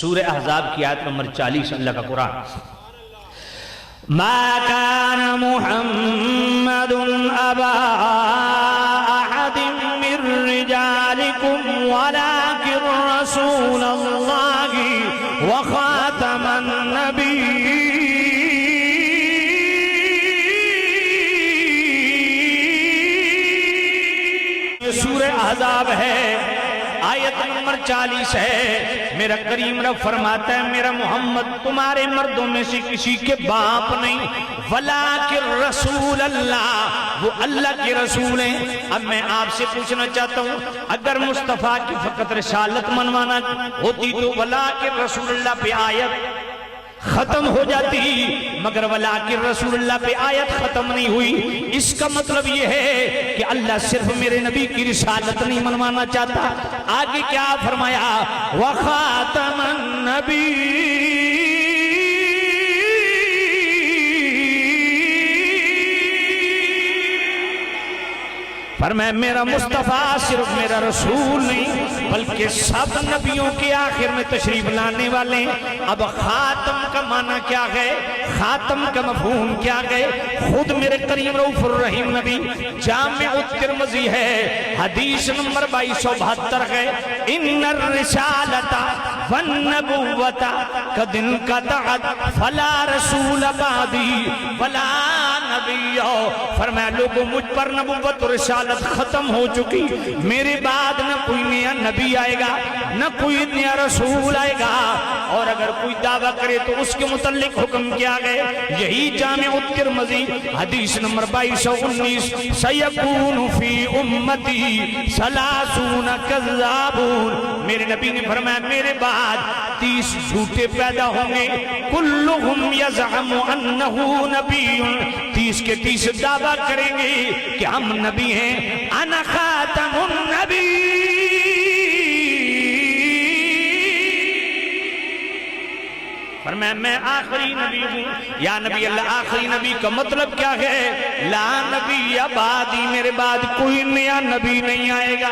سورہ احزاب کی آیت نمبر 40 اللہ کا قرآن ما كان محمد أبا أحد من رجالكم ولكن رسول الله وخاتم النبيين سورہ احزاب ہے آیت نمبر 40 ہے میرا کریم رب فرماتا ہے میرا محمد تمہارے مردوں میں سے کسی کے باپ نہیں ولیکن رسول اللہ وہ اللہ کے رسول ہیں اب میں آپ سے پوچھنا چاہتا ہوں اگر مصطفیٰ کی فقط رسالت منوانا ہوتی تو ولیکن رسول اللہ پہ آیت ختم ہو جاتی مگر ولیکن رسول اللہ پہ آیت ختم نہیں ہوئی اس کا مطلب یہ ہے کہ اللہ صرف میرے نبی کی رسالت نہیں منوانا چاہتا آگے کیا فرمایا وَخَاتَمَ النَّبِيِّينَ فرمایا میرا مصطفیٰ صرف میرا رسول نہیں بلکہ سب نبیوں کے آخر میں تشریف لانے والے ہیں اب خاتم کا معنی کیا ہے خاتم کا مفہوم کیا ہے خود میرے کریم رؤوف الرحیم نبی جامع الترمذی ہے حدیث نمبر 2272 ہے ان الرسالۃ والنبوۃ قد انقطعت فلا رسول بعدی ولا نبی فرمایا لوگوں مجھ پر نبوت و رسالت ختم ہو چکی میرے بعد نہ کوئی نیا نبی آئے گا نہ کوئی نیا رسول آئے گا اور اگر کوئی دعویٰ کرے تو اس کے متعلق حکم کیا گئے یہی جامع الترمذی حدیث نمبر 2219 سیکون فی امتی 30 کذابون میرے نبی نے فرمایا میرے بعد 30 جھوٹے پیدا ہوں گے کلہم یزعم انہ نبی 30 کے 30 دعویٰ کریں گے کہ ہم نبی ہیں انا خاتم النبی فرمایا میں آخری نبی ہوں یا نبی اللہ آخری نبی کا مطلب کیا ہے لا نبی بعدی میرے بعد کوئی نیا نبی نہیں آئے گا